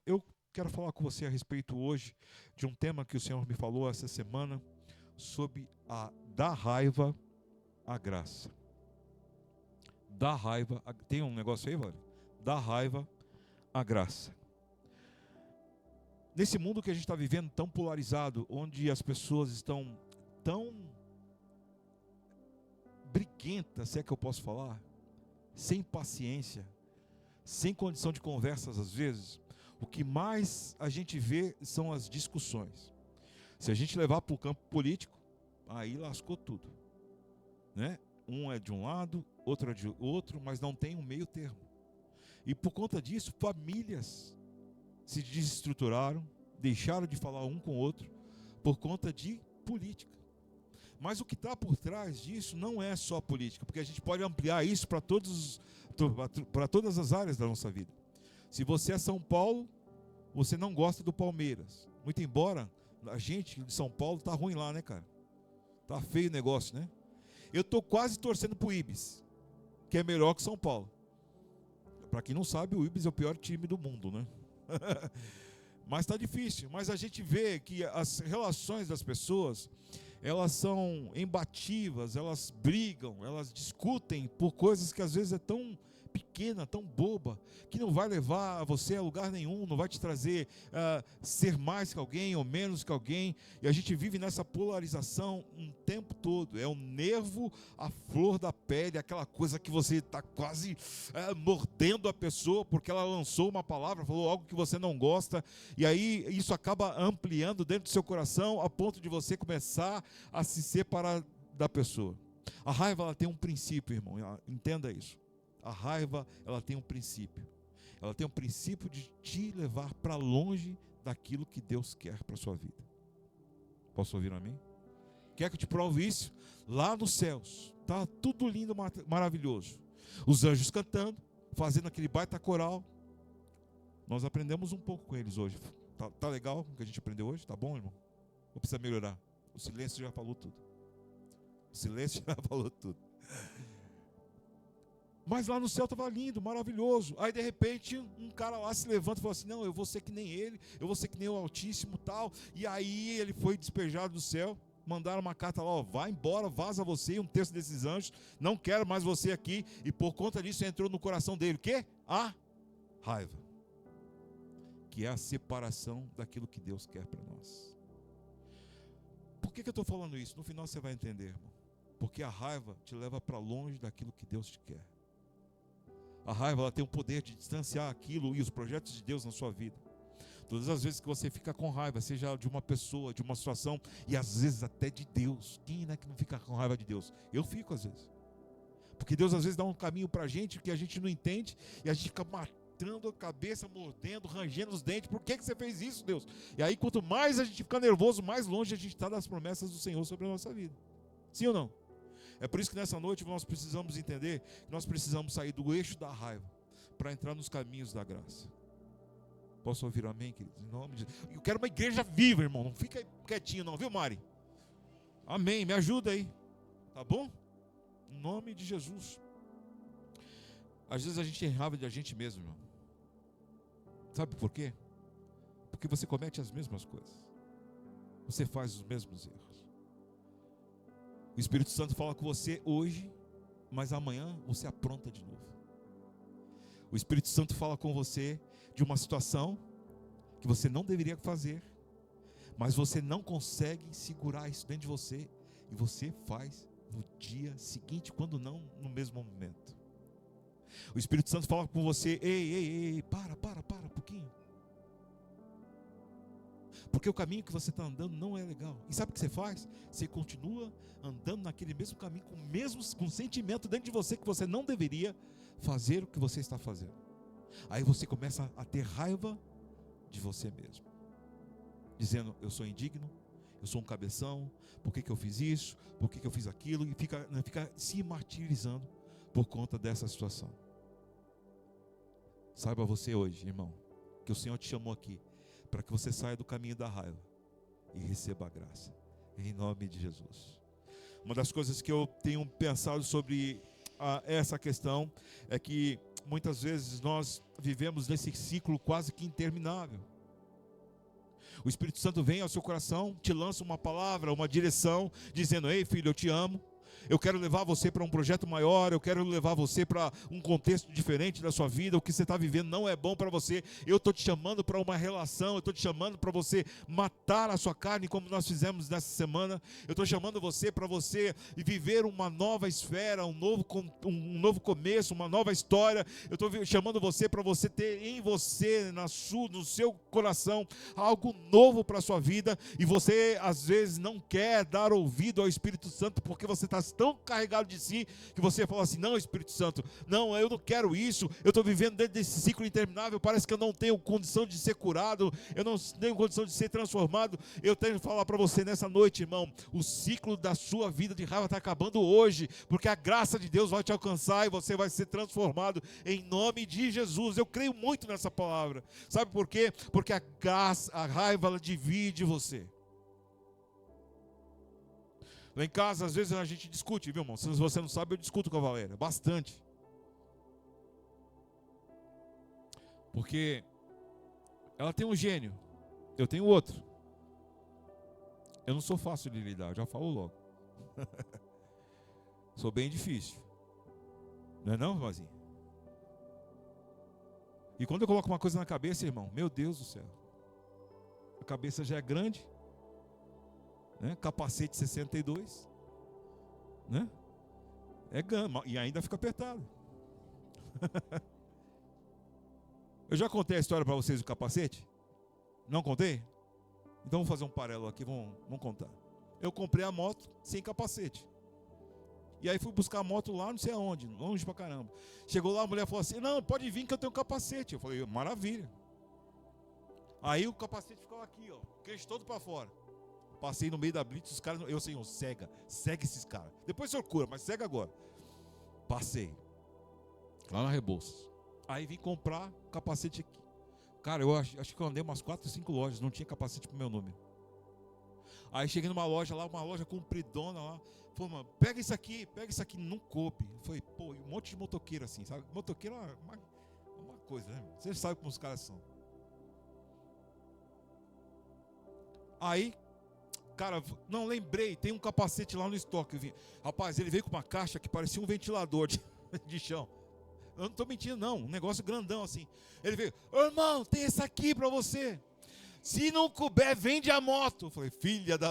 Eu quero falar com você a respeito hoje de um tema que o Senhor me falou essa semana sobre da raiva à graça. Da raiva, tem um negócio aí, Vale? Da raiva à graça. Nesse mundo que a gente está vivendo tão polarizado, onde as pessoas estão tão briguentas, se é que eu posso falar, sem paciência, sem condição de conversas às vezes, o que mais a gente vê são as discussões. Se a gente levar para o campo político, aí lascou tudo, né? Um é de um lado, outro é de outro, mas não tem um meio termo. E por conta disso, famílias se desestruturaram, deixaram de falar um com o outro por conta de política. Mas o que está por trás disso não é só política, porque a gente pode ampliar isso para todas as áreas da nossa vida. Se você é São Paulo, você não gosta do Palmeiras. Muito embora a gente de São Paulo tá ruim lá, né, cara? Tá feio o negócio, né? Eu tô quase torcendo pro Ibis, que é melhor que São Paulo. Para quem não sabe, o Ibis é o pior time do mundo, né? Mas tá difícil. Mas a gente vê que as relações das pessoas, elas são embativas, elas brigam, elas discutem por coisas que às vezes é tão pequena, tão boba, que não vai levar você a lugar nenhum, não vai te trazer ser mais que alguém ou menos que alguém. E a gente vive nessa polarização um tempo todo. É um nervo à flor da pele, aquela coisa que você está quase mordendo a pessoa porque ela lançou uma palavra, falou algo que você não gosta, e aí isso acaba ampliando dentro do seu coração a ponto de você começar a se separar da pessoa. A raiva, ela tem um princípio, irmão, entenda isso. A raiva, ela tem um princípio. Ela tem um princípio de te levar para longe daquilo que Deus quer para a sua vida. Posso ouvir a mim? Quer que eu te prove isso? Lá nos céus, tá tudo lindo, maravilhoso. Os anjos cantando, fazendo aquele baita coral. Nós aprendemos um pouco com eles hoje. Tá legal o que a gente aprendeu hoje? Tá bom, irmão? Ou precisa melhorar? O silêncio já falou tudo. O silêncio já falou tudo. Mas lá no céu estava lindo, maravilhoso. Aí de repente um cara lá se levanta e fala assim: não, eu vou ser que nem ele, eu vou ser que nem o Altíssimo tal. E aí ele foi despejado do céu. Mandaram uma carta lá: ó, vai embora, vaza você, um terço desses anjos, não quero mais você aqui. E por conta disso entrou no coração dele o quê? A raiva, que é a separação daquilo que Deus quer para nós. Por que eu estou falando isso? No final você vai entender, irmão. Porque a raiva te leva para longe daquilo que Deus te quer. A raiva, ela tem o poder de distanciar aquilo e os projetos de Deus na sua vida. Todas as vezes que você fica com raiva, seja de uma pessoa, de uma situação, e às vezes até de Deus. Quem é que não fica com raiva de Deus? Eu fico às vezes. Porque Deus às vezes dá um caminho para a gente que a gente não entende, e a gente fica matando a cabeça, mordendo, rangendo os dentes. Por que você fez isso, Deus? E aí quanto mais a gente fica nervoso, mais longe a gente está das promessas do Senhor sobre a nossa vida. Sim ou não? É por isso que nessa noite nós precisamos entender que nós precisamos sair do eixo da raiva para entrar nos caminhos da graça. Posso ouvir amém, queridos? Em nome de Jesus. Eu quero uma igreja viva, irmão. Não fica aí quietinho não, viu, Mari? Amém, me ajuda aí. Tá bom? Em nome de Jesus. Às vezes a gente tem raiva de a gente mesmo, irmão. Sabe por quê? Porque você comete as mesmas coisas. Você faz os mesmos erros. O Espírito Santo fala com você hoje, mas amanhã você apronta de novo. O Espírito Santo fala com você de uma situação que você não deveria fazer, mas você não consegue segurar isso dentro de você, e você faz no dia seguinte, quando não no mesmo momento. O Espírito Santo fala com você: ei, para um pouquinho. Porque o caminho que você está andando não é legal. E sabe o que você faz? Você continua andando naquele mesmo caminho, com sentimento dentro de você que você não deveria fazer o que você está fazendo. Aí você começa a ter raiva de você mesmo, dizendo: eu sou indigno, eu sou um cabeção, por que eu fiz isso, por que eu fiz aquilo, e fica se martirizando por conta dessa situação. Saiba você hoje, irmão, que o Senhor te chamou aqui para que você saia do caminho da raiva e receba a graça, em nome de Jesus. Uma das coisas que eu tenho pensado sobre essa questão é que muitas vezes nós vivemos nesse ciclo quase que interminável. O Espírito Santo vem ao seu coração, te lança uma palavra, uma direção, dizendo: ei filho, eu te amo. Eu quero levar você para um projeto maior, eu quero levar você para um contexto diferente da sua vida. O que você está vivendo não é bom para você. Eu estou te chamando para uma relação, eu estou te chamando para você matar a sua carne, como nós fizemos nessa semana. Eu estou chamando você para você viver uma nova esfera, um novo começo, uma nova história. Eu estou chamando você para você ter em você, no seu coração, algo novo para a sua vida. E você às vezes não quer dar ouvido ao Espírito Santo, porque você está tão carregado de si, que você fala assim: não, Espírito Santo, não, eu não quero isso, eu estou vivendo dentro desse ciclo interminável, parece que eu não tenho condição de ser curado, eu não tenho condição de ser transformado. Eu tenho que falar para você nessa noite, irmão, o ciclo da sua vida de raiva está acabando hoje, porque a graça de Deus vai te alcançar e você vai ser transformado em nome de Jesus. Eu creio muito nessa palavra. Sabe por quê? Porque a raiva, ela divide você. Lá em casa, às vezes a gente discute, viu, irmão? Se você não sabe, eu discuto com a Valéria, bastante. Porque ela tem um gênio, eu tenho outro. Eu não sou fácil de lidar, eu já falo logo. Sou bem difícil. Não é não, irmãzinha? E quando eu coloco uma coisa na cabeça, irmão, meu Deus do céu, a cabeça já é grande, né? Capacete 62, né? É gama e ainda fica apertado. Eu já contei a história para vocês do capacete? Não contei? Então vamos fazer um paralelo aqui, vamos contar. Eu comprei a moto sem capacete. E aí fui buscar a moto lá não sei aonde, longe pra caramba. Chegou lá, a mulher falou assim: não, pode vir que eu tenho capacete. Eu falei: maravilha. Aí o capacete ficou aqui, ó, queixo todo para fora. Passei no meio da blitz, os caras, eu sei, segue esses caras. Depois o senhor cura, mas segue agora. Passei lá na Rebouças. Aí vim comprar capacete aqui. Cara, eu acho que eu andei umas 4 ou 5 lojas, não tinha capacete pro meu número. Aí cheguei numa loja lá, uma loja compridona lá. Falei: mano, pega isso aqui, não coube. Eu falei: pô, um monte de motoqueiro assim, sabe? Motoqueiro é uma coisa, né? Você sabe como os caras são. Aí, cara, não lembrei, tem um capacete lá no estoque. Rapaz, ele veio com uma caixa que parecia um ventilador de chão. Eu não estou mentindo não, um negócio grandão assim. Ele veio: ô, irmão, tem esse aqui para você. Se não couber, vende a moto. Eu falei: filha da...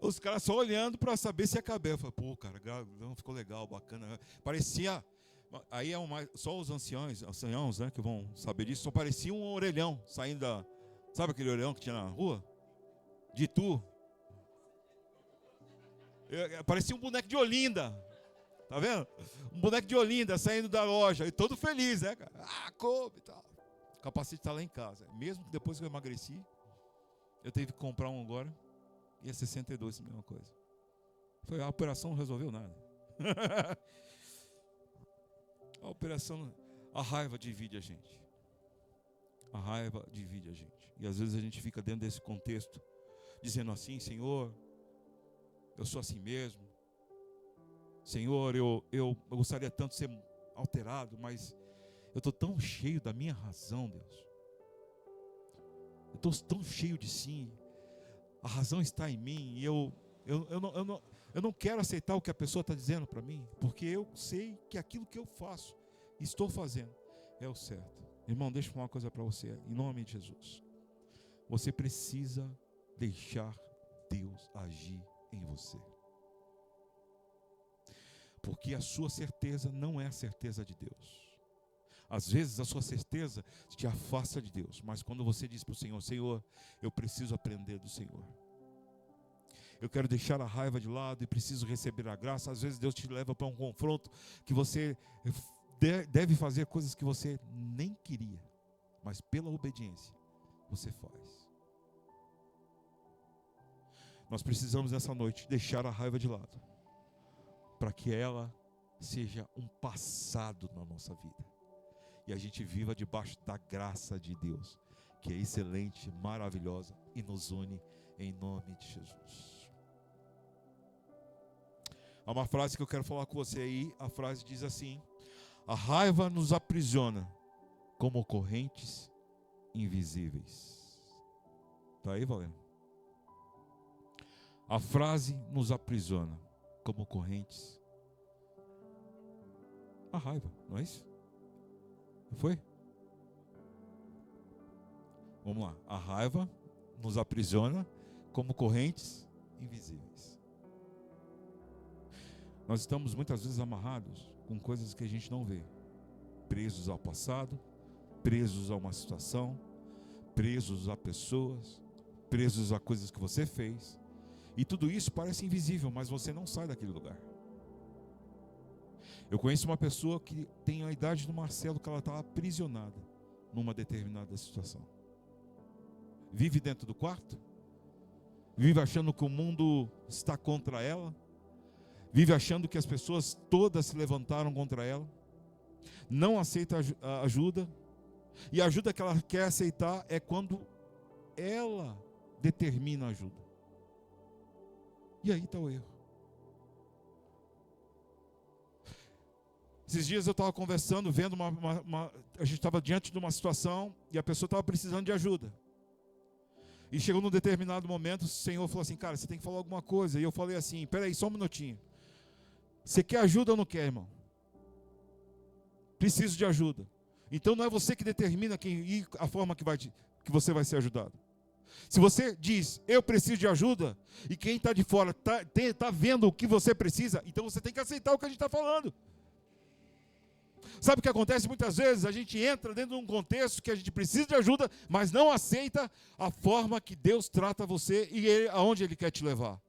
Os caras só olhando para saber se ia caber. Eu falei: pô, cara, não ficou legal, bacana. Parecia... Aí só os anciãos, né, que vão saber disso. Só parecia um orelhão saindo da... Sabe aquele orelhão que tinha na rua? De Itu. Parecia um boneco de Olinda. Tá vendo? Um boneco de Olinda saindo da loja. E todo feliz, né, cara? Ah, coube e tal. O capacete está lá em casa. Mesmo que depois que eu emagreci, eu tive que comprar um agora. E é 62, a mesma coisa. Foi a operação, não resolveu nada. A operação, a raiva divide a gente. A raiva divide a gente. E às vezes a gente fica dentro desse contexto, dizendo assim: Senhor, eu sou assim mesmo. Senhor, eu gostaria tanto de ser alterado, mas eu estou tão cheio da minha razão, Deus. Eu estou tão cheio de si. A razão está em mim. E eu não quero aceitar o que a pessoa está dizendo para mim, porque eu sei que aquilo que eu faço, estou fazendo, é o certo. Irmão, deixa eu falar uma coisa para você, em nome de Jesus. Você precisa deixar Deus agir em você. Porque a sua certeza não é a certeza de Deus. Às vezes a sua certeza te afasta de Deus. Mas quando você diz para o Senhor: Senhor, eu preciso aprender do Senhor. Eu quero deixar a raiva de lado e preciso receber a graça. Às vezes Deus te leva para um confronto que você deve fazer coisas que você nem queria. Mas pela obediência você faz. Nós precisamos nessa noite deixar a raiva de lado, para que ela seja um passado na nossa vida. E a gente viva debaixo da graça de Deus, que é excelente, maravilhosa e nos une em nome de Jesus. Há uma frase que eu quero falar com você aí. A frase diz assim: a raiva nos aprisiona como correntes invisíveis. Está aí, Valendo? A frase nos aprisiona como correntes. A raiva, não é isso? Não foi? Vamos lá. A raiva nos aprisiona como correntes invisíveis. Nós estamos muitas vezes amarrados com coisas que a gente não vê. Presos ao passado, presos a uma situação, presos a pessoas, presos a coisas que você fez. E tudo isso parece invisível, mas você não sai daquele lugar. Eu conheço uma pessoa que tem a idade do Marcelo, que ela está aprisionada numa determinada situação. Vive dentro do quarto, vive achando que o mundo está contra ela, vive achando que as pessoas todas se levantaram contra ela, não aceita ajuda, e a ajuda que ela quer aceitar é quando ela determina a ajuda. E aí está o erro. Esses dias eu estava conversando, vendo a gente estava diante de uma situação e a pessoa estava precisando de ajuda. E chegou num determinado momento, o Senhor falou assim: cara, você tem que falar alguma coisa. E eu falei assim: peraí, só um minutinho. Você quer ajuda ou não quer, irmão? Preciso de ajuda. Então não é você que determina a forma que você vai ser ajudado. Se você diz, eu preciso de ajuda, e quem está de fora está vendo o que você precisa, então você tem que aceitar o que a gente está falando. Sabe o que acontece muitas vezes? A gente entra dentro de um contexto que a gente precisa de ajuda, mas não aceita a forma que Deus trata você e aonde Ele quer te levar.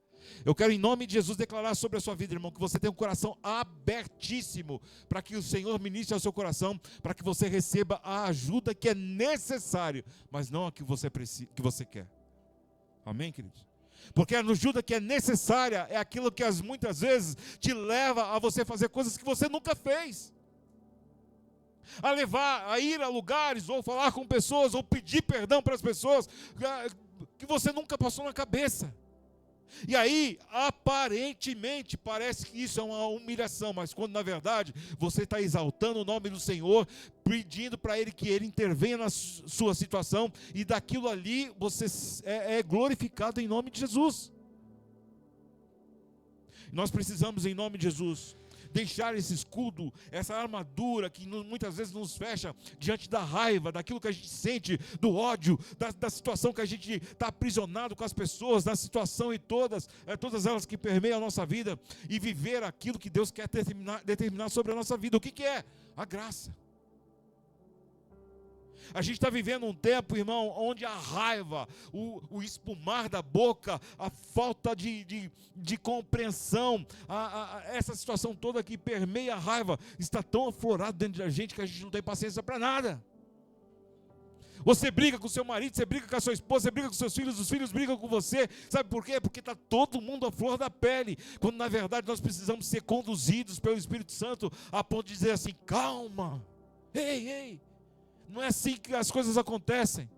Eu quero, em nome de Jesus, declarar sobre a sua vida, irmão, que você tem um coração abertíssimo para que o Senhor ministre ao seu coração, para que você receba a ajuda que é necessária, mas não a que você quer. Amém, queridos? Porque a ajuda que é necessária é aquilo que muitas vezes te leva a você fazer coisas que você nunca fez. A ir a lugares, ou falar com pessoas, ou pedir perdão para as pessoas, que você nunca passou na cabeça. E aí, aparentemente, parece que isso é uma humilhação, mas quando na verdade, você está exaltando o nome do Senhor, pedindo para Ele que Ele intervenha na sua situação, e daquilo ali, você é glorificado em nome de Jesus. Nós precisamos, em nome de Jesus, deixar esse escudo, essa armadura que muitas vezes nos fecha diante da raiva, daquilo que a gente sente, do ódio, da situação que a gente está aprisionado com as pessoas, da situação e todas elas que permeiam a nossa vida, e viver aquilo que Deus quer determinar sobre a nossa vida. O que é? A graça. A gente está vivendo um tempo, irmão, onde a raiva, o espumar da boca, a falta de compreensão, essa situação toda que permeia a raiva, está tão aflorado dentro da gente que a gente não tem paciência para nada. Você briga com o seu marido, você briga com a sua esposa, você briga com seus filhos, os filhos brigam com você. Sabe por quê? Porque está todo mundo à flor da pele, quando na verdade nós precisamos ser conduzidos pelo Espírito Santo a ponto de dizer assim: calma, ei, não é assim que as coisas acontecem.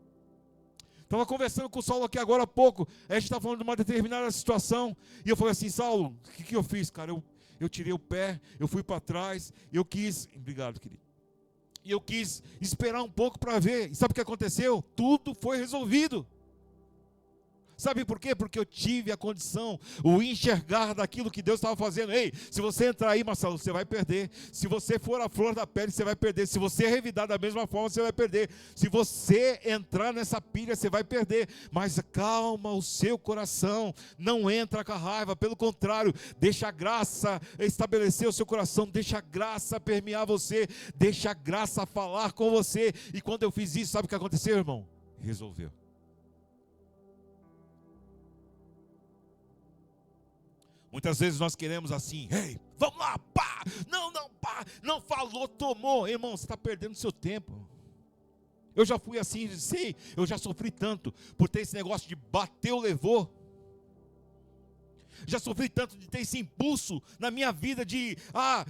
Estava conversando com o Saulo aqui agora há pouco. A gente estava falando de uma determinada situação. E eu falei assim: Saulo, o que eu fiz, cara? Eu tirei o pé, eu fui para trás, eu quis... Obrigado, querido. E eu quis esperar um pouco para ver. E sabe o que aconteceu? Tudo foi resolvido. Sabe por quê? Porque eu tive a condição, o enxergar daquilo que Deus estava fazendo. Ei, se você entrar aí, Marcelo, você vai perder. Se você for a flor da pele, você vai perder. Se você revidar da mesma forma, você vai perder. Se você entrar nessa pilha, você vai perder. Mas calma o seu coração, não entra com a raiva. Pelo contrário, deixa a graça estabelecer o seu coração, deixa a graça permear você, deixa a graça falar com você. E quando eu fiz isso, sabe o que aconteceu, irmão? Resolveu. Muitas vezes nós queremos assim: ei, vamos lá, pá, não, pá, não falou, tomou. Irmão, você está perdendo seu tempo. Eu já fui assim, sei, eu já sofri tanto por ter esse negócio de bateu, levou. Já sofri tanto de ter esse impulso na minha vida de,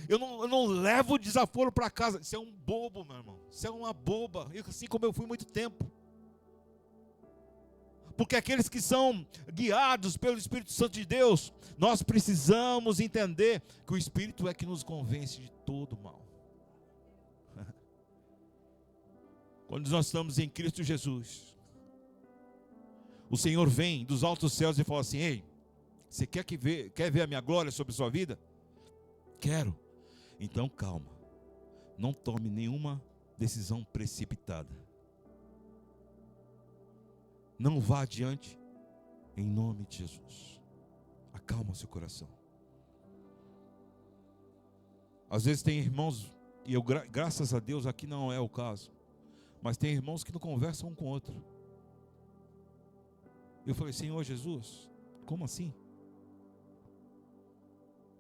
eu não levo desaforo para casa. Isso é um bobo, meu irmão, isso é uma boba, assim como eu fui muito tempo. Porque aqueles que são guiados pelo Espírito Santo de Deus, nós precisamos entender que o Espírito é que nos convence de todo mal. Quando nós estamos em Cristo Jesus, o Senhor vem dos altos céus e fala assim: ei, você quer ver a minha glória sobre a sua vida? Quero. Então calma, não tome nenhuma decisão precipitada. Não vá adiante, em nome de Jesus. Acalma seu coração. Às vezes tem irmãos, e eu graças a Deus aqui não é o caso, mas tem irmãos que não conversam um com o outro. Eu falei: Senhor Jesus, como assim?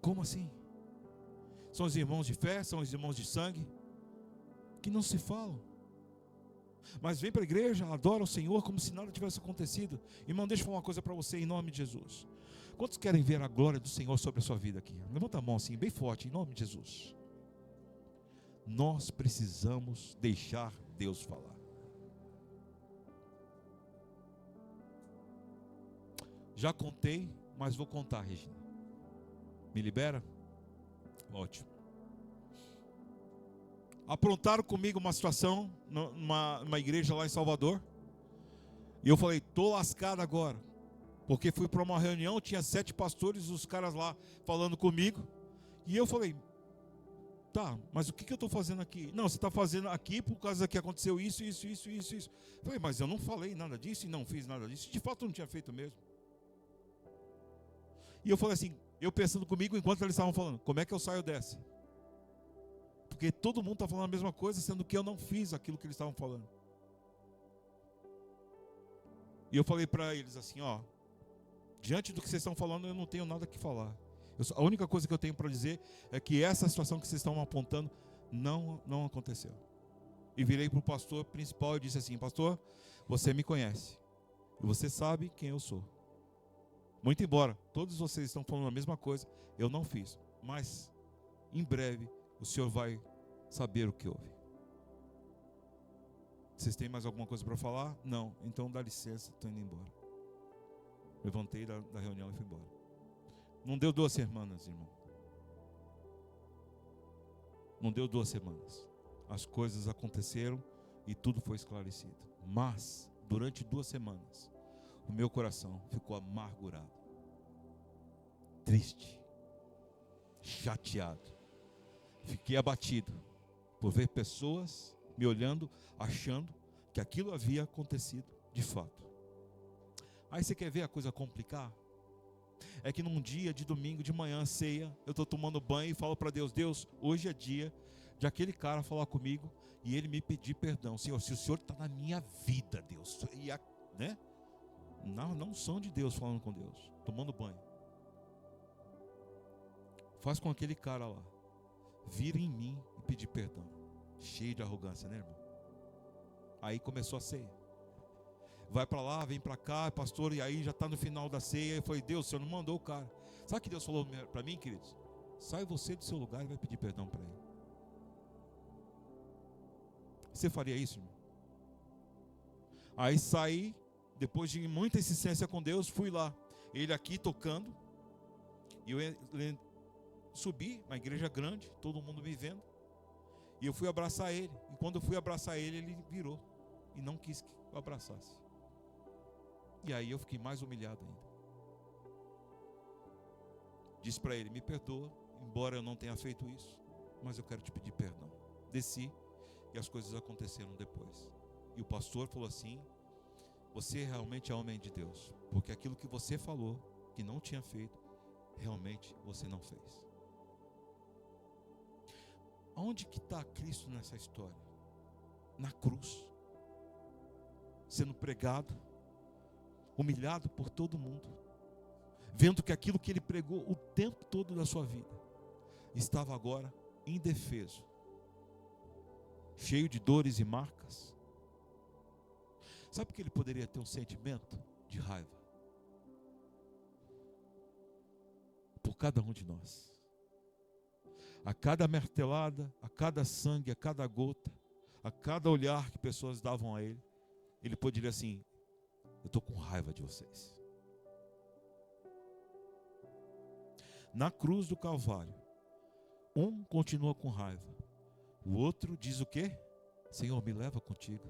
Como assim? São os irmãos de fé, são os irmãos de sangue, que não se falam, mas vem para a igreja, adora o Senhor como se nada tivesse acontecido. Irmão, deixa eu falar uma coisa para você em nome de Jesus. Quantos querem ver a glória do Senhor sobre a sua vida aqui? Levanta a mão assim, bem forte, em nome de Jesus. Nós precisamos deixar Deus falar. Já contei, mas vou contar, Regina. Me libera? Ótimo. Aprontaram comigo uma situação numa igreja lá em Salvador. E eu falei: estou lascado agora. Porque fui para uma reunião, tinha 7 pastores, os caras lá falando comigo. E eu falei: tá, mas o que eu estou fazendo aqui? Não, você está fazendo aqui por causa que aconteceu isso. Eu falei: mas eu não falei nada disso e não fiz nada disso. De fato eu não tinha feito mesmo. E eu falei assim, eu pensando comigo enquanto eles estavam falando: como é que eu saio dessa? Porque todo mundo está falando a mesma coisa, sendo que eu não fiz aquilo que eles estavam falando. E eu falei para eles assim: ó, diante do que vocês estão falando, eu não tenho nada que falar. A única coisa que eu tenho para dizer é que essa situação que vocês estão apontando não aconteceu. E virei para o pastor principal e disse assim: pastor, você me conhece e você sabe quem eu sou. Muito embora todos vocês estão falando a mesma coisa, eu não fiz. Mas em breve o senhor vai saber o que houve. Vocês têm mais alguma coisa para falar? Não. Então dá licença, estou indo embora. Levantei da reunião e fui embora. Não deu 2 semanas, irmão. Não deu 2 semanas. As coisas aconteceram e tudo foi esclarecido. Mas, durante 2 semanas, o meu coração ficou amargurado, triste, chateado. Fiquei abatido por ver pessoas me olhando, achando que aquilo havia acontecido de fato. Aí você quer ver a coisa complicar? É que num dia de domingo de manhã, ceia, eu estou tomando banho e falo para Deus: Deus, hoje é dia de aquele cara falar comigo e ele me pedir perdão. Senhor, se o Senhor está na minha vida, Deus, né? Na unção de Deus, falando com Deus, tomando banho. Faz com aquele cara lá vir em mim e pedir perdão. Cheio de arrogância, né, irmão? Aí começou a ceia. Vai para lá, vem para cá, pastor, e aí já está no final da ceia. Eu falei: Deus, o Senhor não mandou o cara. Sabe o que Deus falou para mim, queridos? Sai você do seu lugar e vai pedir perdão para ele. Você faria isso, irmão? Aí saí, depois de muita insistência com Deus, fui lá. Ele aqui tocando. E eu subi, uma igreja grande, todo mundo me vendo. E eu fui abraçar ele. E quando eu fui abraçar ele, ele virou e não quis que eu abraçasse. E aí eu fiquei mais humilhado ainda. Disse para ele: me perdoa, embora eu não tenha feito isso, mas eu quero te pedir perdão. Desci e as coisas aconteceram depois. E o pastor falou assim: você realmente é homem de Deus, porque aquilo que você falou que não tinha feito, realmente você não fez. Aonde que está Cristo nessa história? Na cruz, sendo pregado, humilhado por todo mundo, vendo que aquilo que ele pregou o tempo todo da sua vida estava agora indefeso, cheio de dores e marcas. Sabe que ele poderia ter um sentimento de raiva por cada um de nós. A cada martelada, a cada sangue, a cada gota, a cada olhar que pessoas davam a ele, ele poderia assim: estou com raiva de vocês. Na cruz do Calvário, um continua com raiva, o outro diz o quê? Senhor, me leva contigo.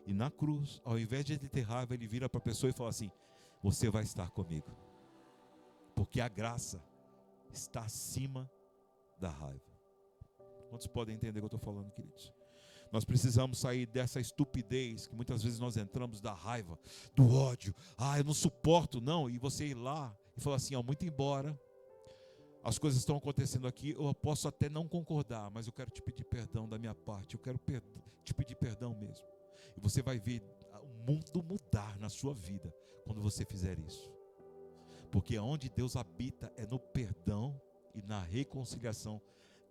E na cruz, ao invés de ele ter raiva, ele vira para a pessoa e fala assim: você vai estar comigo, porque a graça está acima da raiva. Quantos podem entender o que eu estou falando, queridos? Nós precisamos sair dessa estupidez que muitas vezes nós entramos, da raiva, do ódio. Eu não suporto, não. E você ir lá e falar assim: muito embora as coisas estão acontecendo aqui, eu posso até não concordar, mas eu quero te pedir perdão da minha parte. Eu quero te pedir perdão mesmo. E você vai ver o mundo mudar na sua vida quando você fizer isso. Porque onde Deus habita é no perdão e na reconciliação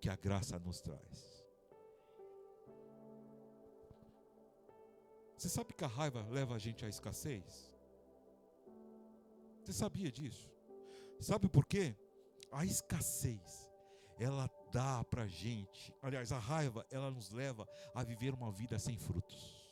que a graça nos traz. Você sabe que a raiva leva a gente à escassez? Você sabia disso? Sabe por quê? A escassez, ela dá pra gente, aliás, a raiva, ela nos leva a viver uma vida sem frutos.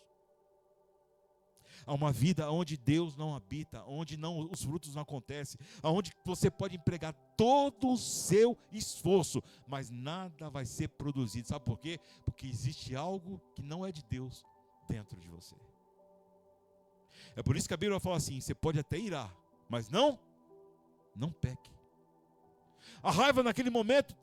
A uma vida onde Deus não habita, onde os frutos não acontecem, onde você pode empregar todo o seu esforço, mas nada vai ser produzido. Sabe por quê? Porque existe algo que não é de Deus dentro de você. É por isso que a Bíblia fala assim: você pode até irar, mas não peque. A raiva naquele momento,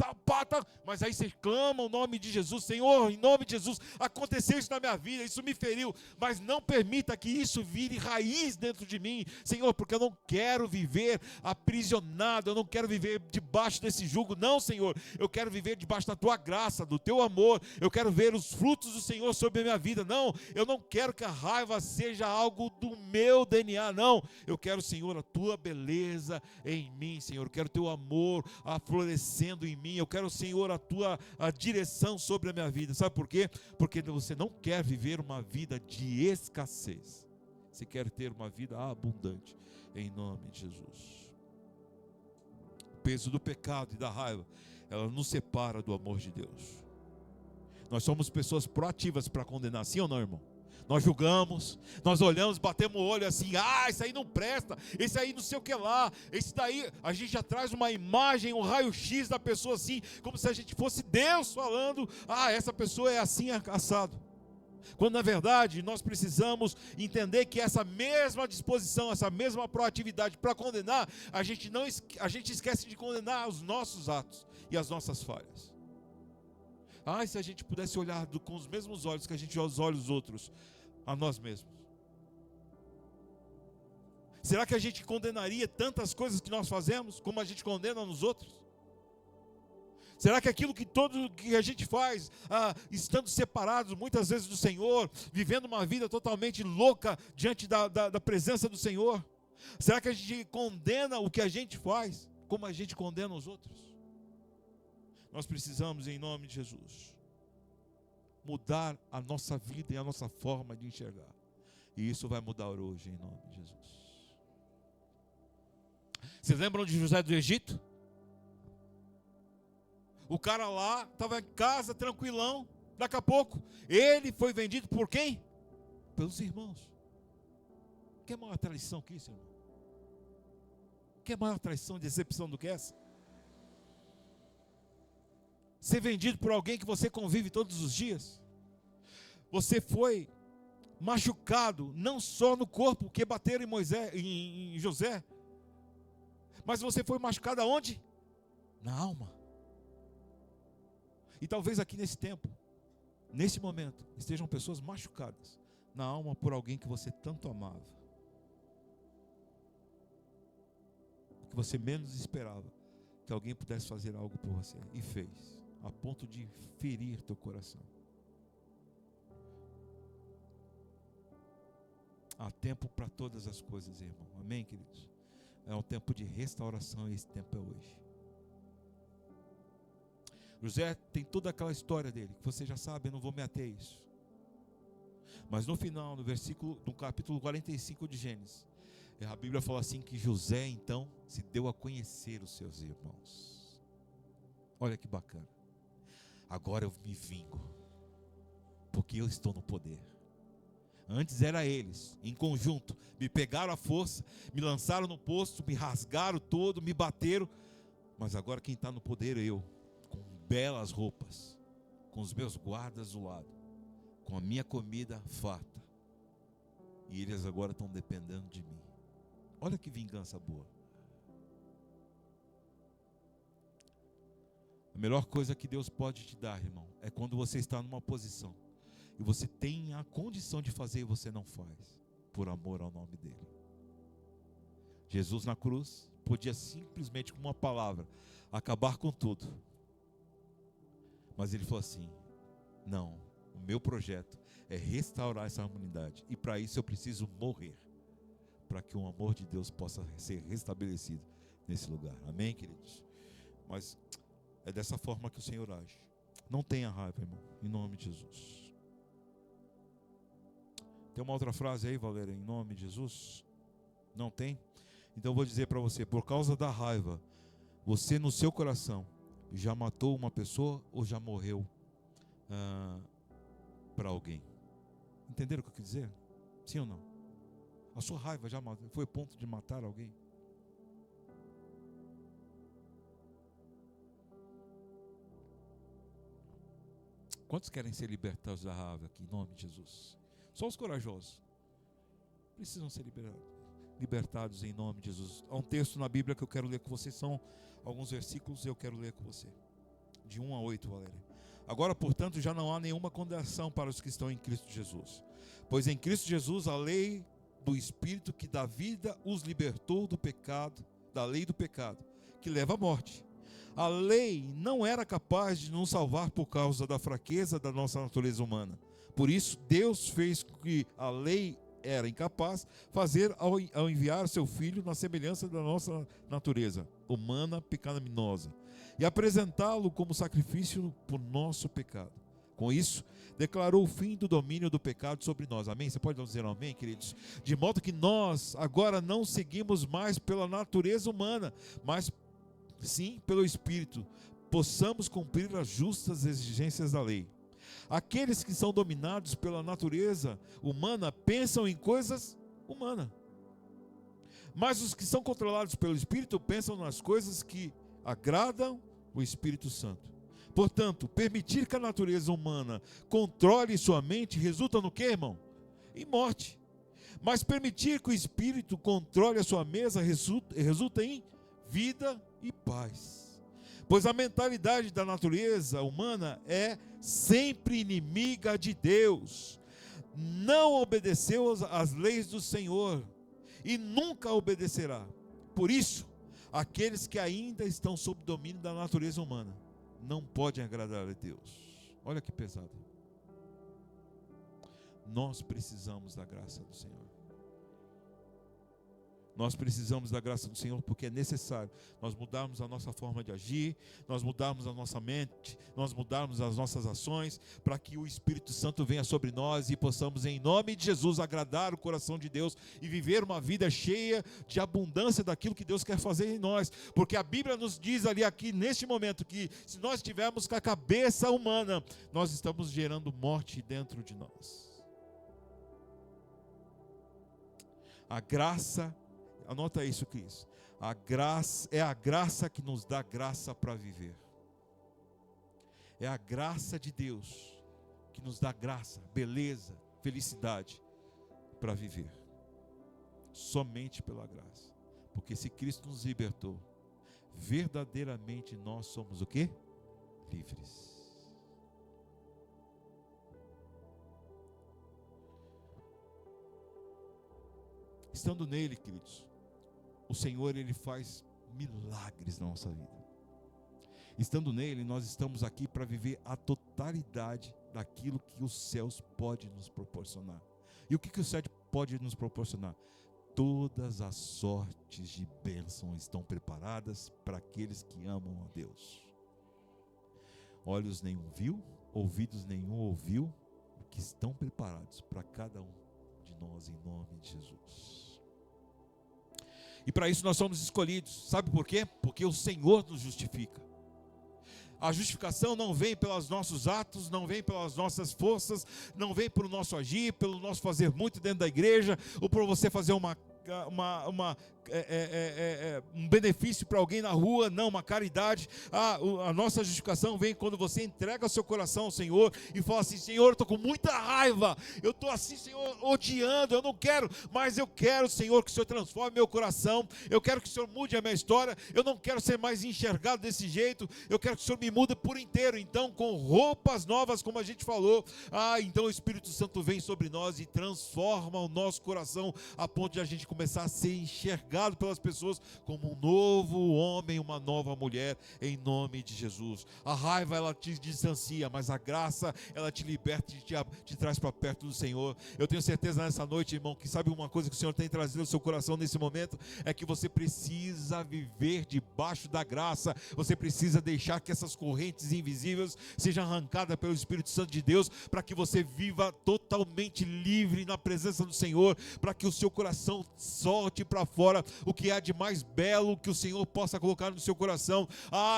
mas aí você clama o nome de Jesus: Senhor, em nome de Jesus, aconteceu isso na minha vida, isso me feriu, mas não permita que isso vire raiz dentro de mim, Senhor, porque eu não quero viver aprisionado, eu não quero viver debaixo desse jugo, não, Senhor, eu quero viver debaixo da tua graça, do teu amor, eu quero ver os frutos do Senhor sobre a minha vida, não, eu não quero que a raiva seja algo do meu DNA, não, eu quero, Senhor, a tua beleza em mim, Senhor, eu quero o teu amor florescendo em mim, eu quero, Senhor, a direção sobre a minha vida. Sabe por quê? Porque você não quer viver uma vida de escassez, você quer ter uma vida abundante, em nome de Jesus. O peso do pecado e da raiva, ela nos separa do amor de Deus. Nós somos pessoas proativas para condenar, sim ou não, irmão? Nós julgamos, nós olhamos, batemos o olho assim: isso aí não presta, esse aí não sei o que lá, esse daí, a gente já traz uma imagem, um raio-x da pessoa assim, como se a gente fosse Deus falando: essa pessoa é assim, assado. Quando na verdade nós precisamos entender que essa mesma disposição, essa mesma proatividade para condenar, a gente esquece de condenar os nossos atos e as nossas falhas. Se a gente pudesse olhar com os mesmos olhos que a gente olha os outros, a nós mesmos. Será que a gente condenaria tantas coisas que nós fazemos como a gente condena nos outros? Será que aquilo que a gente faz, estando separados muitas vezes do Senhor, vivendo uma vida totalmente louca diante da presença do Senhor, será que a gente condena o que a gente faz como a gente condena os outros? Nós precisamos, em nome de Jesus, mudar a nossa vida e a nossa forma de enxergar. E isso vai mudar hoje, em nome de Jesus. Vocês lembram de José do Egito? O cara lá estava em casa, tranquilão. Daqui a pouco, ele foi vendido por quem? Pelos irmãos. Que maior traição que isso, irmão? Que maior traição, decepção do que essa? Ser vendido por alguém que você convive todos os dias. Você foi machucado, não só no corpo, que bateram em José, mas você foi machucado aonde? Na alma. E talvez aqui nesse tempo, nesse momento, estejam pessoas machucadas na alma por alguém que você tanto amava, que você menos esperava que alguém pudesse fazer algo por você, e fez, a ponto de ferir teu coração. Há tempo para todas as coisas, irmão. Amém, queridos? É um tempo de restauração e esse tempo é hoje. José tem toda aquela história dele, que você já sabe, eu não vou me ater a isso. Mas no final, no capítulo 45 de Gênesis, a Bíblia fala assim que José então se deu a conhecer os seus irmãos. Olha que bacana. Agora eu me vingo, porque eu estou no poder. Antes era eles, em conjunto, me pegaram à força, me lançaram no poço, me rasgaram todo, me bateram. Mas agora quem está no poder é eu, com belas roupas, com os meus guardas do lado, com a minha comida farta. E eles agora estão dependendo de mim. Olha que vingança boa. A melhor coisa que Deus pode te dar, irmão, é quando você está numa posição e você tem a condição de fazer e você não faz, por amor ao nome dele. Jesus na cruz podia simplesmente com uma palavra acabar com tudo. Mas ele falou assim: não, o meu projeto é restaurar essa humanidade. E para isso eu preciso morrer, para que o amor de Deus possa ser restabelecido nesse lugar. Amém, queridos? Mas é dessa forma que o Senhor age. Não tenha raiva, irmão, em nome de Jesus. Tem uma outra frase aí, Valéria, em nome de Jesus? Não tem? Então eu vou dizer para você: por causa da raiva, você no seu coração já matou uma pessoa ou já morreu para alguém? Entenderam o que eu quis dizer? Sim ou não? A sua raiva já foi a ponto de matar alguém? Quantos querem ser libertados da raiva aqui, em nome de Jesus? Só os corajosos precisam ser libertados em nome de Jesus. Há um texto na Bíblia que eu quero ler com vocês, são alguns versículos eu quero ler com você, de 1 a 8, Valéria. Agora, portanto, já não há nenhuma condenação para os que estão em Cristo Jesus, pois em Cristo Jesus a lei do Espírito que dá vida os libertou do pecado, da lei do pecado, que leva à morte. A lei não era capaz de nos salvar por causa da fraqueza da nossa natureza humana. Por isso, Deus fez com que a lei era incapaz fazer ao enviar seu Filho na semelhança da nossa natureza humana pecaminosa e apresentá-lo como sacrifício por nosso pecado. Com isso, declarou o fim do domínio do pecado sobre nós. Amém? Você pode dizer amém, queridos? De modo que nós agora não seguimos mais pela natureza humana, mas sim pelo Espírito, possamos cumprir as justas exigências da lei. Aqueles que são dominados pela natureza humana pensam em coisas humanas, mas os que são controlados pelo Espírito pensam nas coisas que agradam o Espírito Santo. Portanto, permitir que a natureza humana controle sua mente resulta no quê, irmão? Em morte. Mas permitir que o Espírito controle a sua mesa resulta em vida e paz. Pois a mentalidade da natureza humana é sempre inimiga de Deus. Não obedeceu às leis do Senhor e nunca obedecerá. Por isso, aqueles que ainda estão sob domínio da natureza humana não podem agradar a Deus. Olha que pesado. Nós precisamos da graça do Senhor. Nós precisamos da graça do Senhor porque é necessário nós mudarmos a nossa forma de agir, nós mudarmos a nossa mente, nós mudarmos as nossas ações, para que o Espírito Santo venha sobre nós e possamos, em nome de Jesus, agradar o coração de Deus e viver uma vida cheia de abundância daquilo que Deus quer fazer em nós. Porque a Bíblia nos diz ali aqui neste momento que se nós estivermos com a cabeça humana, nós estamos gerando morte dentro de nós. A graça, anota isso, Cris. A graça é a graça que nos dá graça para viver. É a graça de Deus que nos dá graça, beleza, felicidade para viver. Somente pela graça. Porque se Cristo nos libertou, verdadeiramente nós somos o quê? Livres. Estando nele, queridos, o Senhor, Ele faz milagres na nossa vida. Estando nele, nós estamos aqui para viver a totalidade daquilo que os céus podem nos proporcionar. E o que o céu pode nos proporcionar? Todas as sortes de bênção estão preparadas para aqueles que amam a Deus. Olhos nenhum viu, ouvidos nenhum ouviu, o que estão preparados para cada um de nós em nome de Jesus. E para isso nós somos escolhidos. Sabe por quê? Porque o Senhor nos justifica. A justificação não vem pelos nossos atos, não vem pelas nossas forças, não vem pelo nosso agir, pelo nosso fazer muito dentro da igreja, ou por você fazer um benefício para alguém na rua, não, uma caridade. A nossa justificação vem quando você entrega o seu coração ao Senhor e fala assim: Senhor, eu estou com muita raiva, eu estou assim, Senhor, odiando, eu não quero, mas eu quero, Senhor, que o Senhor transforme meu coração, eu quero que o Senhor mude a minha história, eu não quero ser mais enxergado desse jeito, eu quero que o Senhor me mude por inteiro. Então, com roupas novas, como a gente falou, então o Espírito Santo vem sobre nós e transforma o nosso coração, a ponto de a gente começar a ser enxergado pelas pessoas como um novo homem, uma nova mulher, em nome de Jesus. A raiva, ela te distancia, mas a graça, ela te liberta e te traz para perto do Senhor. Eu tenho certeza nessa noite, irmão, que sabe uma coisa que o Senhor tem trazido ao seu coração nesse momento, é que você precisa viver debaixo da graça, você precisa deixar que essas correntes invisíveis sejam arrancadas pelo Espírito Santo de Deus, para que você viva totalmente livre na presença do Senhor, para que o seu coração solte para fora o que há de mais belo que o Senhor possa colocar no seu coração.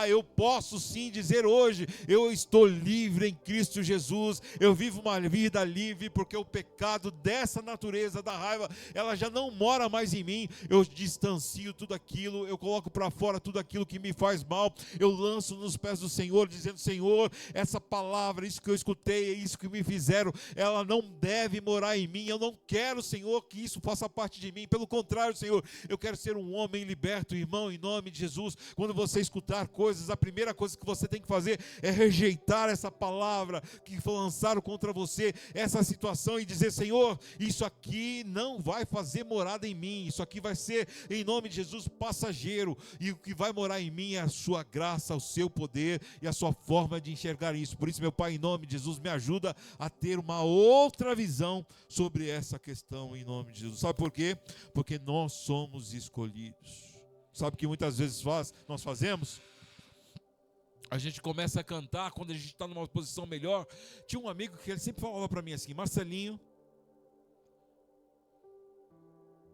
Eu posso sim dizer hoje: eu estou livre em Cristo Jesus, eu vivo uma vida livre, porque o pecado dessa natureza da raiva, ela já não mora mais em mim. Eu distancio tudo aquilo, eu coloco para fora tudo aquilo que me faz mal, eu lanço nos pés do Senhor, dizendo: Senhor, essa palavra, isso que eu escutei, isso que me fizeram, ela não deve morar em mim. Eu não quero, Senhor, que isso faça parte de mim. Pelo contrário, Senhor, eu quero ser um homem liberto, irmão, em nome de Jesus. Quando você escutar coisas, a primeira coisa que você tem que fazer é rejeitar essa palavra que lançaram contra você, essa situação, e dizer: Senhor, isso aqui não vai fazer morada em mim, isso aqui vai ser, em nome de Jesus, passageiro, e o que vai morar em mim é a sua graça, o seu poder e a sua forma de enxergar isso. Por isso, meu Pai, em nome de Jesus, me ajuda a ter uma outra visão sobre essa questão, em nome de Jesus. Sabe por quê? Porque nós somos escolhidos. Sabe o que muitas vezes nós fazemos? A gente começa a cantar quando a gente está numa posição melhor. Tinha um amigo que ele sempre falava para mim assim: Marcelinho,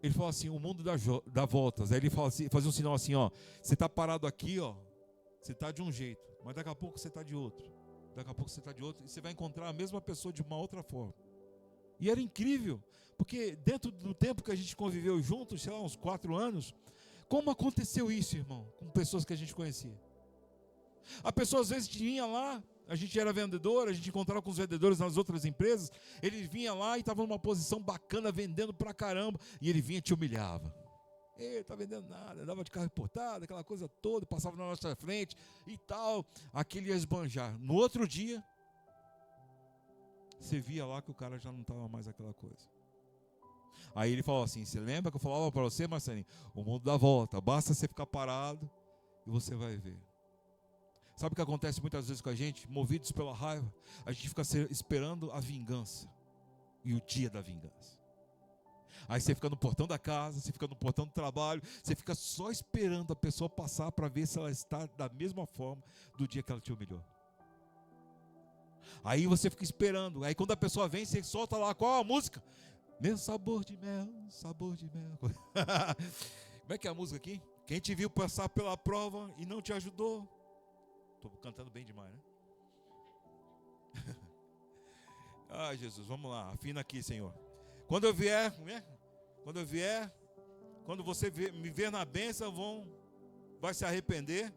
ele fala assim: o mundo dá voltas. Aí ele fala assim, fazia um sinal assim: você está parado aqui, você está de um jeito, mas daqui a pouco você está de outro, daqui a pouco você está de outro, e você vai encontrar a mesma pessoa de uma outra forma. E era incrível, porque dentro do tempo que a gente conviveu juntos, sei lá, uns 4 anos, como aconteceu isso, irmão, com pessoas que a gente conhecia? A pessoa às vezes vinha lá, a gente era vendedor, a gente encontrava com os vendedores nas outras empresas, ele vinha lá e estava numa posição bacana, vendendo pra caramba, e ele vinha e te humilhava. Ele está vendendo nada, andava de carro importado, aquela coisa toda, passava na nossa frente e tal, aquele ia esbanjar. No outro dia, você via lá que o cara já não estava mais aquela coisa. Aí ele falou assim: você lembra que eu falava para você, Marcelinho? O mundo dá volta, basta você ficar parado e você vai ver. Sabe o que acontece muitas vezes com a gente? Movidos pela raiva, a gente fica esperando a vingança e o dia da vingança. Aí você fica no portão da casa, você fica no portão do trabalho, você fica só esperando a pessoa passar para ver se ela está da mesma forma do dia que ela te humilhou. Aí você fica esperando, aí quando a pessoa vem, você solta lá, qual a música? Meu sabor de mel, sabor de mel. Como é que é a música aqui? Quem te viu passar pela prova e não te ajudou. Estou cantando bem demais, né? Jesus, vamos lá, afina aqui, Senhor. Quando eu vier, quando você me ver na bênção, vai se arrepender.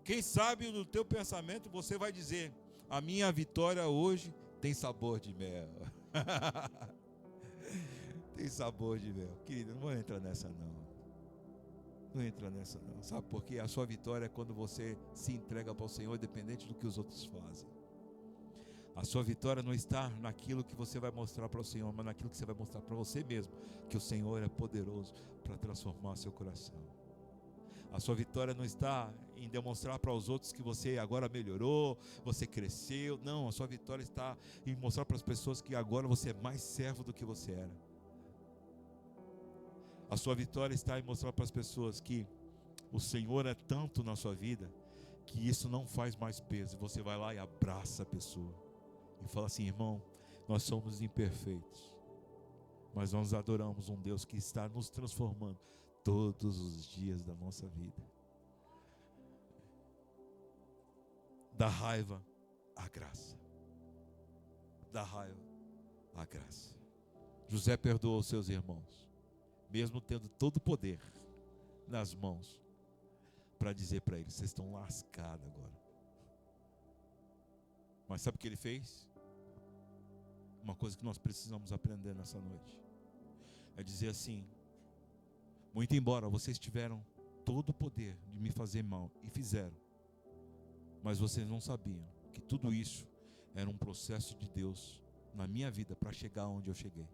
Quem sabe no teu pensamento você vai dizer: a minha vitória hoje tem sabor de mel. Tem sabor de mel. Querido, não vou entrar nessa não. Não entra nessa não. Sabe por quê? A sua vitória é quando você se entrega para o Senhor, independente do que os outros fazem. A sua vitória não está naquilo que você vai mostrar para o Senhor, mas naquilo que você vai mostrar para você mesmo, que o Senhor é poderoso para transformar seu coração. A sua vitória não está em demonstrar para os outros que você agora melhorou, você cresceu. Não, a sua vitória está em mostrar para as pessoas que agora você é mais servo do que você era. A sua vitória está em mostrar para as pessoas que o Senhor é tanto na sua vida, que isso não faz mais peso. Você vai lá e abraça a pessoa e fala assim: irmão, nós somos imperfeitos, mas nós adoramos um Deus que está nos transformando todos os dias da nossa vida. Da raiva à graça. Da raiva à graça. José perdoou seus irmãos, mesmo tendo todo o poder nas mãos, para dizer para eles: vocês estão lascados agora. Mas sabe o que ele fez? Uma coisa que nós precisamos aprender nessa noite é dizer assim: muito embora vocês tiveram todo o poder de me fazer mal, e fizeram, mas vocês não sabiam que tudo isso era um processo de Deus na minha vida para chegar onde eu cheguei.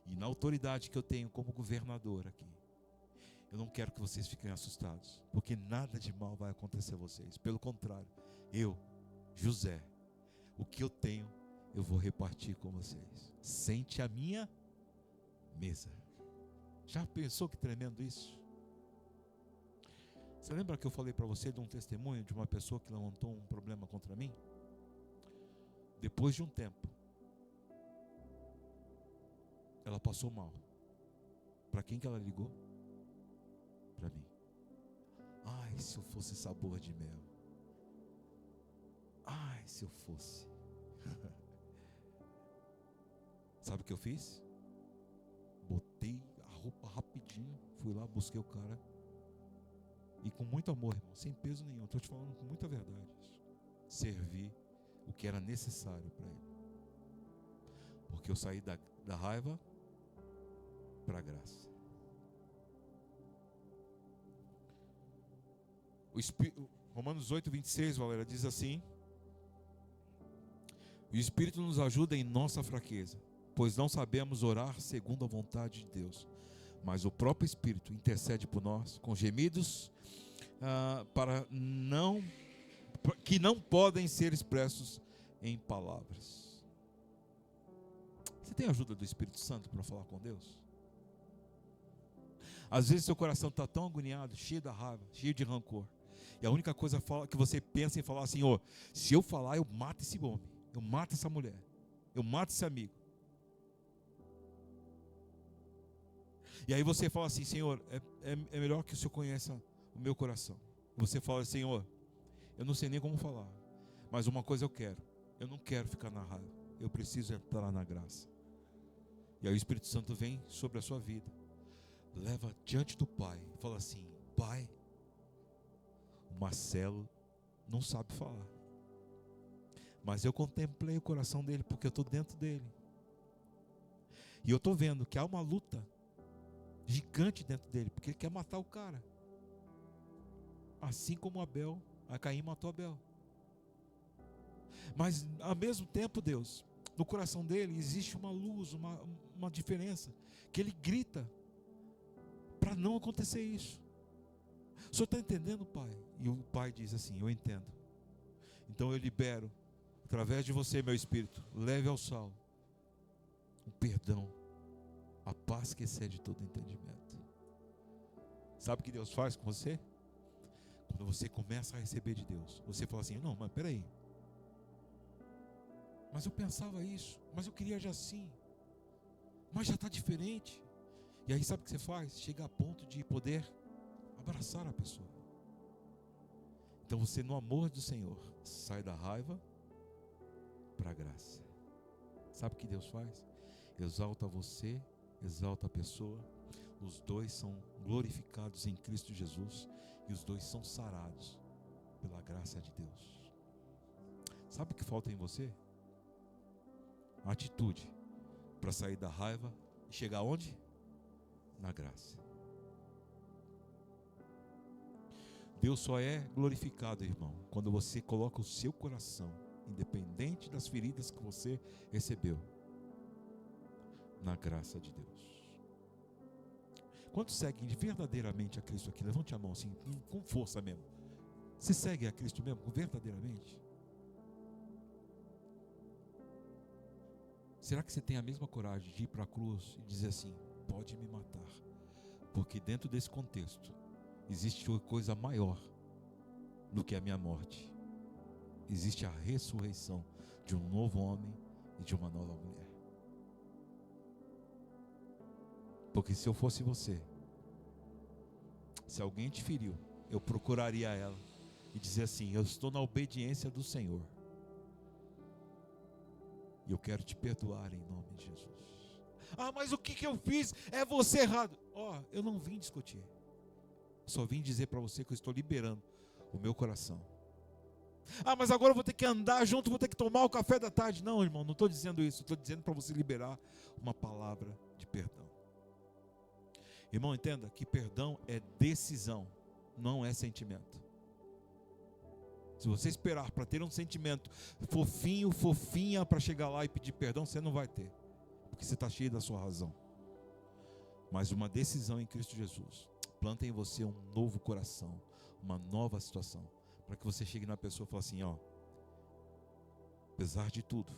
E na autoridade que eu tenho como governador aqui, eu não quero que vocês fiquem assustados, porque nada de mal vai acontecer a vocês. Pelo contrário, eu, José, o que eu tenho, eu vou repartir com vocês. Sente a minha mesa. Já pensou que tremendo isso? Você lembra que eu falei para você de um testemunho de uma pessoa que levantou um problema contra mim? Depois de um tempo, ela passou mal. Para quem que ela ligou? Para mim. Ai, se eu fosse sabor de mel. Ai, se eu fosse. Sabe o que eu fiz? Botei a roupa rapidinho, fui lá, busquei o cara. E com muito amor, irmão, sem peso nenhum, estou te falando com muita verdade. Servi o que era necessário para ele. Porque eu saí da raiva para a graça. Romanos 8, 26, Valéria, diz assim: o Espírito nos ajuda em nossa fraqueza, pois não sabemos orar segundo a vontade de Deus, mas o próprio Espírito intercede por nós com gemidos que não podem ser expressos em palavras. Você tem a ajuda do Espírito Santo para falar com Deus? Às vezes seu coração está tão agoniado, cheio da raiva, cheio de rancor, e a única coisa que você pensa em falar assim: oh, se eu falar, eu mato esse homem, eu mato essa mulher, eu mato esse amigo. E aí você fala assim: Senhor, é melhor que o Senhor conheça o meu coração. Você fala: Senhor, eu não sei nem como falar, mas uma coisa eu não quero ficar na raiva, eu preciso entrar na graça. E aí o Espírito Santo vem sobre a sua vida, leva diante do Pai, fala assim: Pai, o Marcelo não sabe falar, mas eu contemplei o coração dele, porque eu estou dentro dele, e eu estou vendo que há uma luta gigante dentro dele, porque ele quer matar o cara, assim como Caim matou Abel. Mas ao mesmo tempo, Deus, no coração dele existe uma luz, uma diferença, que ele grita para não acontecer isso. O Senhor está entendendo, Pai? E o Pai diz assim: eu entendo. Então eu libero, através de você, meu Espírito, leve ao salvo o perdão, a paz que excede todo entendimento. Sabe o que Deus faz com você? Quando você começa a receber de Deus, você fala assim: não, mas peraí, mas eu pensava isso, mas eu queria já assim, mas já está diferente. E aí sabe o que você faz? Chega a ponto de poder abraçar a pessoa. Então você, no amor do Senhor, sai da raiva para a graça. Sabe o que Deus faz? Exalta você, exalta a pessoa. Os dois são glorificados em Cristo Jesus, e os dois são sarados pela graça de Deus. Sabe o que falta em você? A atitude para sair da raiva e chegar onde? Na graça. Deus só é glorificado, irmão, quando você coloca o seu coração, independente das feridas que você recebeu, na graça de Deus. Quantos seguem verdadeiramente a Cristo aqui? Levante a mão assim, com força mesmo. Você segue a Cristo mesmo, verdadeiramente? Será que você tem a mesma coragem de ir para a cruz e dizer assim: pode me matar, porque dentro desse contexto existe uma coisa maior do que a minha morte? Existe a ressurreição de um novo homem e de uma nova mulher. Porque se eu fosse você, se alguém te feriu, eu procuraria ela, e dizer assim: eu estou na obediência do Senhor, e eu quero te perdoar em nome de Jesus. Ah, mas o que eu fiz? É você errado. Eu não vim discutir, só vim dizer para você que eu estou liberando o meu coração. Ah, mas agora eu vou ter que andar junto, vou ter que tomar o café da tarde. Não, irmão, não estou dizendo isso. Estou dizendo para você liberar uma palavra de perdão. Irmão, entenda que perdão é decisão, não é sentimento. Se você esperar para ter um sentimento fofinho, fofinha, para chegar lá e pedir perdão, você não vai ter, porque você está cheio da sua razão. Mas uma decisão em Cristo Jesus planta em você um novo coração, uma nova situação, para que você chegue na pessoa e fale assim: apesar de tudo,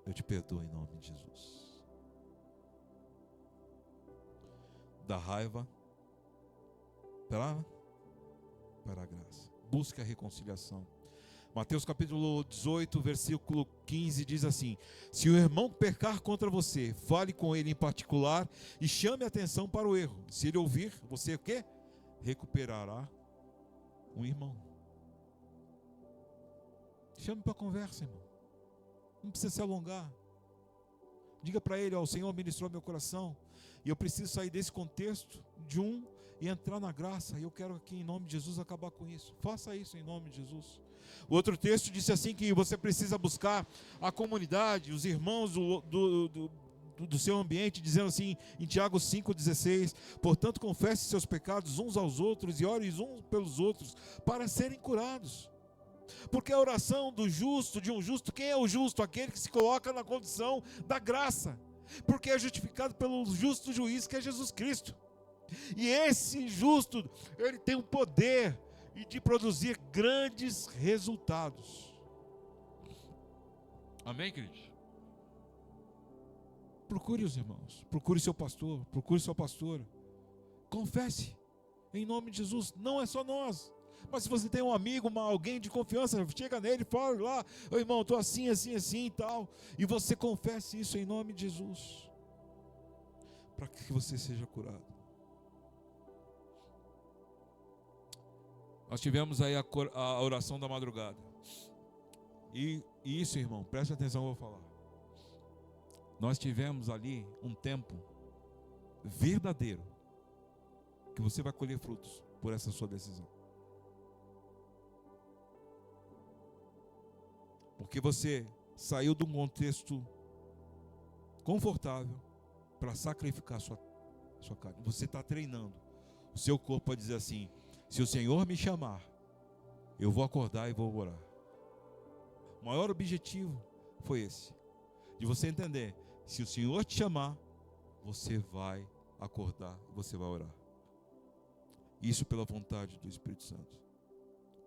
eu te perdoo em nome de Jesus. Da raiva para a graça. Busque a reconciliação. Mateus capítulo 18, versículo 15 diz assim: se o irmão pecar contra você, fale com ele em particular e chame a atenção para o erro. Se ele ouvir, você o quê? Recuperará um irmão. Chame para a conversa, irmão. Não precisa se alongar. Diga para ele: o Senhor ministrou meu coração, e eu preciso sair desse contexto e entrar na graça, e eu quero aqui em nome de Jesus acabar com isso. Faça isso em nome de Jesus. O outro texto disse assim, que você precisa buscar a comunidade, os irmãos do seu ambiente, dizendo assim em Tiago 5,16: portanto confesse seus pecados uns aos outros e ore uns pelos outros para serem curados. Porque a oração do justo, de um justo, quem é o justo? Aquele que se coloca na condição da graça, porque é justificado pelo justo juiz, que é Jesus Cristo. E esse justo, ele tem o poder de produzir grandes resultados. Amém, queridos? Procure os irmãos, procure seu pastor, procure sua pastora, confesse em nome de Jesus. Não é só nós, mas se você tem um amigo, alguém de confiança, chega nele, fala lá: irmão, estou assim, assim, assim e tal, e você confesse isso em nome de Jesus, para que você seja curado. Nós tivemos aí a oração da madrugada, e isso, irmão, preste atenção, eu vou falar. Nós tivemos ali um tempo verdadeiro, que você vai colher frutos por essa sua decisão. Porque você saiu de um contexto confortável para sacrificar a sua carne. Você está treinando o seu corpo para dizer assim: se o Senhor me chamar, eu vou acordar e vou orar. O maior objetivo foi esse, de você entender: se o Senhor te chamar, você vai acordar, você vai orar. Isso pela vontade do Espírito Santo.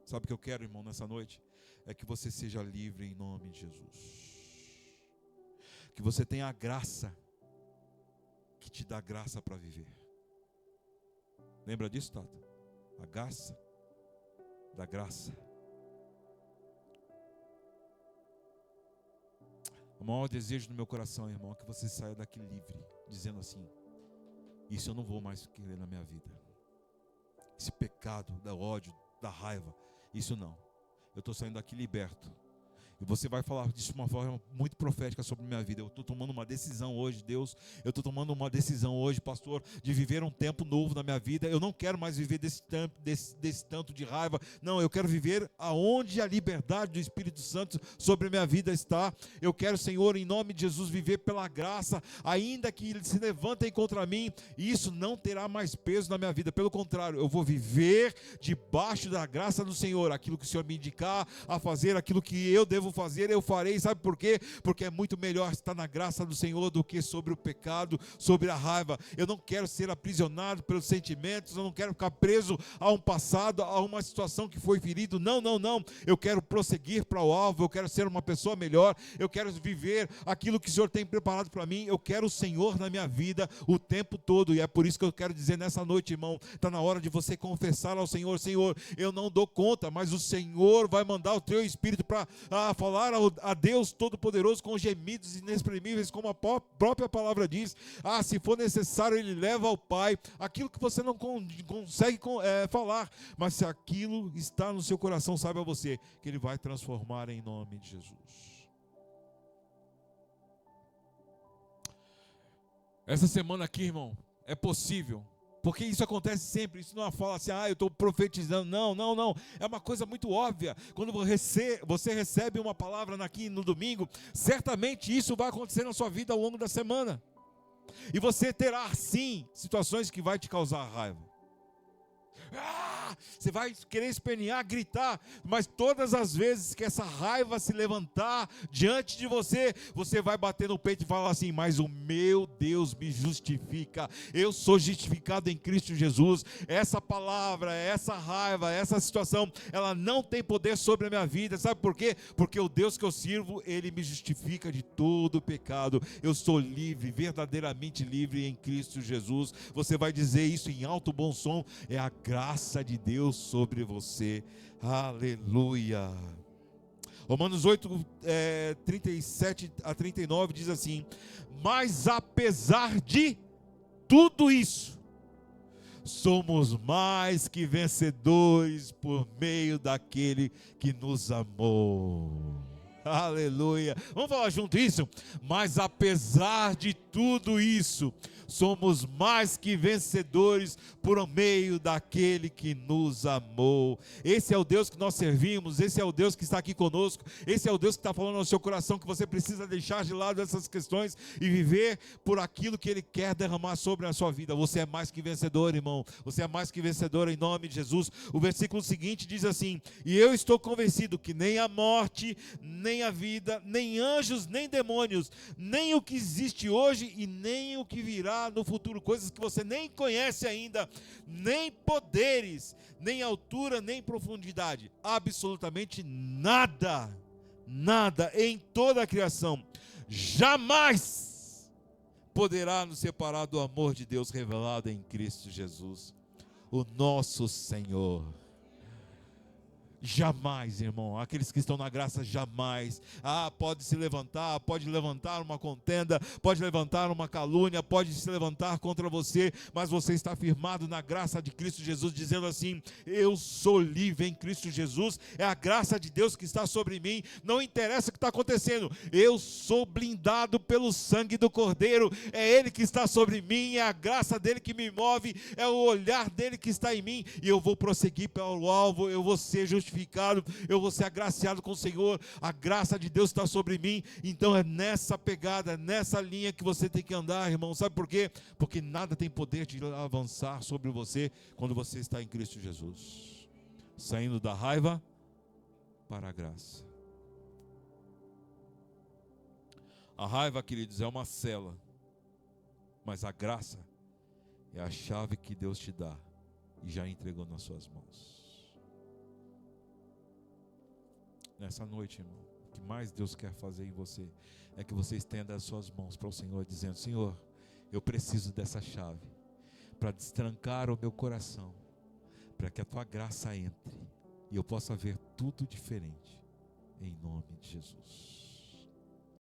Sabe o que eu quero, irmão, nessa noite? É que você seja livre em nome de Jesus. Que você tenha a graça que te dá graça para viver. Lembra disso, Tata? A graça da graça. O maior desejo do meu coração, irmão, é que você saia daqui livre, dizendo assim: isso eu não vou mais querer na minha vida. Esse pecado, da ódio, da raiva, isso não. Eu estou saindo daqui liberto. E você vai falar disso de uma forma muito profética sobre a minha vida. Eu estou tomando uma decisão hoje, Deus. Eu estou tomando uma decisão hoje, pastor, de viver um tempo novo na minha vida. Eu não quero mais viver desse tanto de raiva. Não, eu quero viver aonde a liberdade do Espírito Santo sobre a minha vida está. Eu quero, Senhor, em nome de Jesus, viver pela graça, ainda que eles se levantem contra mim. E isso não terá mais peso na minha vida. Pelo contrário, eu vou viver debaixo da graça do Senhor. Aquilo que o Senhor me indicar a fazer, aquilo que eu devo fazer, eu farei. Sabe por quê? Porque é muito melhor estar na graça do Senhor do que sobre o pecado, sobre a raiva. Eu não quero ser aprisionado pelos sentimentos, eu não quero ficar preso a um passado, a uma situação que foi ferido. Não, não, não. Eu quero prosseguir para o alvo, eu quero ser uma pessoa melhor, eu quero viver aquilo que o Senhor tem preparado para mim. Eu quero o Senhor na minha vida o tempo todo, e é por isso que eu quero dizer nessa noite, irmão, está na hora de você confessar ao Senhor: Senhor, eu não dou conta, mas o Senhor vai mandar o teu Espírito para falar a Deus Todo-Poderoso com gemidos inexprimíveis, como a própria palavra diz. Se for necessário, Ele leva ao Pai aquilo que você não consegue falar, mas se aquilo está no seu coração, saiba você que Ele vai transformar em nome de Jesus. Essa semana aqui, irmão, é possível, porque isso acontece sempre. Isso não é uma fala assim, eu estou profetizando. Não. É uma coisa muito óbvia. Quando você recebe uma palavra aqui no domingo, certamente isso vai acontecer na sua vida ao longo da semana. E você terá, sim, situações que vai te causar raiva. Você vai querer espernear, gritar, mas todas as vezes que essa raiva se levantar diante de você, você vai bater no peito e falar assim: mas o meu Deus me justifica, eu sou justificado em Cristo Jesus. Essa palavra, essa raiva, essa situação, ela não tem poder sobre a minha vida. Sabe por quê? Porque o Deus que eu sirvo, Ele me justifica de todo o pecado. Eu sou livre, verdadeiramente livre em Cristo Jesus. Você vai dizer isso em alto bom som: é a graça de Deus sobre você. Aleluia. Romanos 8, 37 a 39 diz assim: mas apesar de tudo isso, somos mais que vencedores por meio daquele que nos amou. Aleluia. Vamos falar junto isso? Mas apesar de tudo isso, somos mais que vencedores por meio daquele que nos amou. Esse é o Deus que nós servimos, esse é o Deus que está aqui conosco, esse é o Deus que está falando no seu coração que você precisa deixar de lado essas questões e viver por aquilo que Ele quer derramar sobre a sua vida. Você é mais que vencedor, irmão, você é mais que vencedor em nome de Jesus. O versículo seguinte diz assim: e eu estou convencido que nem a morte, nem a vida, nem anjos, nem demônios, nem o que existe hoje e nem o que virá no futuro, coisas que você nem conhece ainda, nem poderes, nem altura, nem profundidade, absolutamente nada em toda a criação jamais poderá nos separar do amor de Deus revelado em Cristo Jesus, o nosso Senhor. Jamais, irmão, aqueles que estão na graça jamais. Pode se levantar, pode levantar uma contenda, pode levantar uma calúnia, pode se levantar contra você, mas você está firmado na graça de Cristo Jesus, dizendo assim: eu sou livre em Cristo Jesus, é a graça de Deus que está sobre mim, não interessa o que está acontecendo, eu sou blindado pelo sangue do Cordeiro, é Ele que está sobre mim, é a graça dele que me move, é o olhar dele que está em mim, e eu vou prosseguir pelo alvo, eu vou ser justificado, eu vou ser agraciado com o Senhor, a graça de Deus está sobre mim. Então é nessa pegada, nessa linha que você tem que andar, irmão. Sabe por quê? Porque nada tem poder de avançar sobre você quando você está em Cristo Jesus, saindo da raiva para a graça. A raiva, queridos, é uma cela, mas a graça é a chave que Deus te dá e já entregou nas suas mãos. Nessa noite, irmão, o que mais Deus quer fazer em você é que você estenda as suas mãos para o Senhor, dizendo: Senhor, eu preciso dessa chave para destrancar o meu coração, para que a tua graça entre e eu possa ver tudo diferente, em nome de Jesus.